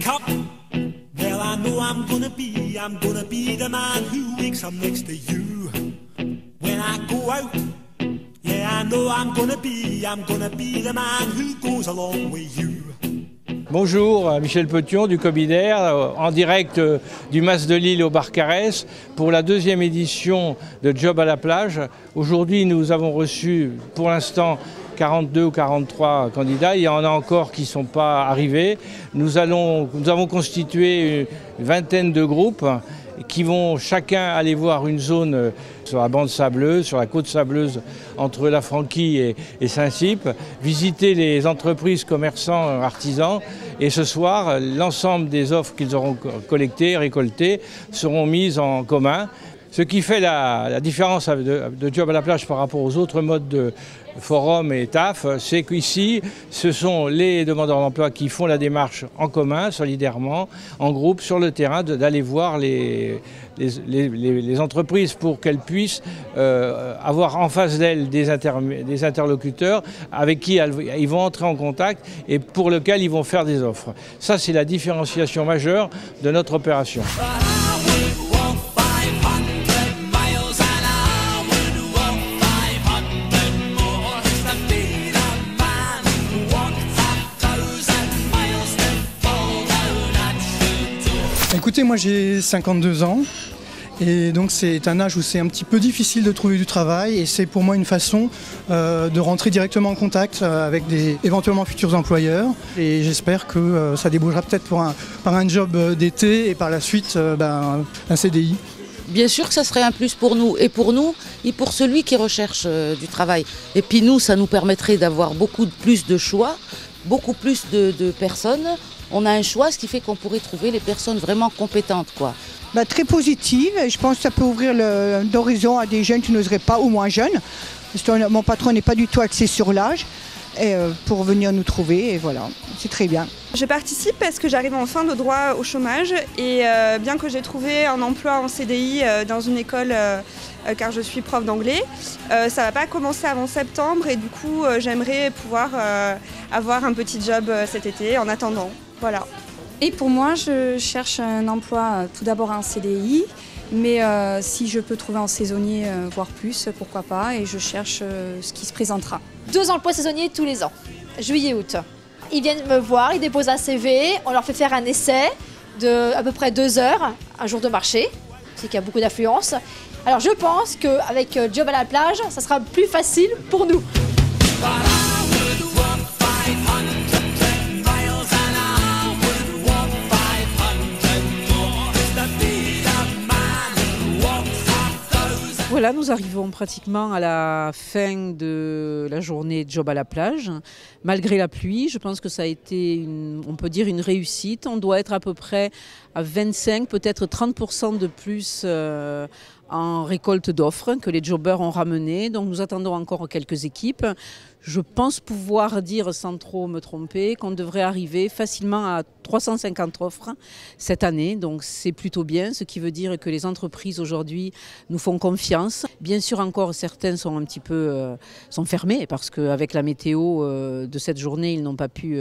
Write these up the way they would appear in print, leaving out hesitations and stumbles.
up. Well, I know I'm gonna be the man who wakes up next to you. When I go out, yeah, I know I'm gonna be the man who goes along with you. Bonjour, Michel Petion du Cobidaire, en direct du Mas de Lille au Barcarès pour la deuxième édition de Job à la plage. Aujourd'hui, nous avons reçu pour l'instant 42 ou 43 candidats. Il y en a encore qui ne sont pas arrivés. Nous avons constitué une vingtaine de groupes qui vont chacun aller voir une zone sur la bande sableuse, sur la côte sableuse entre la Franquille et Saint-Cyp, visiter les entreprises, commerçants, artisans. Et ce soir, l'ensemble des offres qu'ils auront collectées, récoltées, seront mises en commun. Ce qui fait la différence de Job à la plage par rapport aux autres modes de forum et TAF, c'est qu'ici, ce sont les demandeurs d'emploi qui font la démarche en commun, solidairement, en groupe, sur le terrain, d'aller voir les entreprises pour qu'elles puissent avoir en face d'elles des interlocuteurs avec qui ils vont entrer en contact et pour lesquels ils vont faire des offres. Ça, c'est la différenciation majeure de notre opération. Écoutez, moi j'ai 52 ans et donc c'est un âge où c'est un petit peu difficile de trouver du travail et c'est pour moi une façon de rentrer directement en contact avec des éventuellement futurs employeurs et j'espère que ça débouchera peut-être par un job d'été et par la suite un CDI. Bien sûr que ça serait un plus pour nous et pour celui qui recherche du travail. Et puis nous, ça nous permettrait d'avoir beaucoup plus de choix, beaucoup plus de personnes. On a un choix, ce qui fait qu'on pourrait trouver les personnes vraiment compétentes, quoi. Très positive. Je pense que ça peut ouvrir l'horizon à des jeunes qui n'oseraient pas ou moins jeunes. Parce que mon patron n'est pas du tout axé sur l'âge pour venir nous trouver. Et voilà, c'est très bien. Je participe parce que j'arrive en fin de droit au chômage et bien que j'ai trouvé un emploi en CDI dans une école car je suis prof d'anglais, ça ne va pas commencer avant septembre et du coup j'aimerais pouvoir avoir un petit job cet été en attendant. Voilà. Et pour moi, je cherche un emploi tout d'abord en CDI, mais si je peux trouver en saisonnier, voire plus, pourquoi pas, et je cherche ce qui se présentera. 2 emplois saisonniers tous les ans, juillet-août. Ils viennent me voir, ils déposent un CV, on leur fait faire un essai de à peu près 2 heures, un jour de marché, c'est qu'il y a beaucoup d'affluence. Alors je pense qu'avec Job à la plage, ça sera plus facile pour nous. Voilà, nous arrivons pratiquement à la fin de la journée Job à la plage. Malgré la pluie, je pense que ça a été, on peut dire, une réussite. On doit être à peu près à 25, peut-être 30% de plus en récolte d'offres que les jobbers ont ramené. Donc nous attendons encore quelques équipes. Je pense pouvoir dire, sans trop me tromper, qu'on devrait arriver facilement à 350 offres cette année. Donc c'est plutôt bien, ce qui veut dire que les entreprises aujourd'hui nous font confiance. Bien sûr, encore certains sont un petit peu sont fermés parce qu'avec la météo de cette journée, ils n'ont pas pu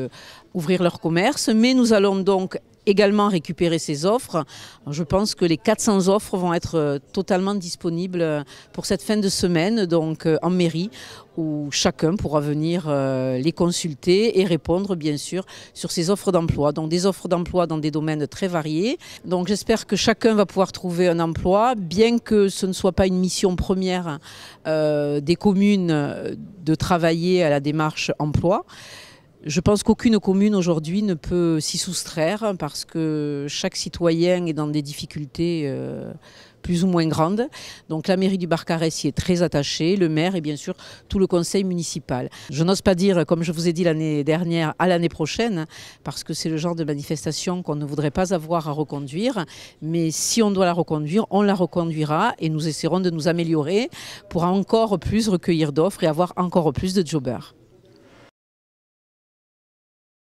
ouvrir leur commerce. Mais nous allons donc également récupérer ces offres. Je pense que les 400 offres vont être totalement disponibles pour cette fin de semaine, donc en mairie, où chacun pourra venir les consulter et répondre bien sûr sur ces offres d'emploi. Donc des offres d'emploi dans des domaines très variés. Donc j'espère que chacun va pouvoir trouver un emploi, bien que ce ne soit pas une mission première des communes de travailler à la démarche emploi. Je pense qu'aucune commune aujourd'hui ne peut s'y soustraire parce que chaque citoyen est dans des difficultés plus ou moins grandes. Donc la mairie du Barcarès y est très attachée, le maire et bien sûr tout le conseil municipal. Je n'ose pas dire, comme je vous ai dit l'année dernière, à l'année prochaine, parce que c'est le genre de manifestation qu'on ne voudrait pas avoir à reconduire. Mais si on doit la reconduire, on la reconduira et nous essaierons de nous améliorer pour encore plus recueillir d'offres et avoir encore plus de jobbers.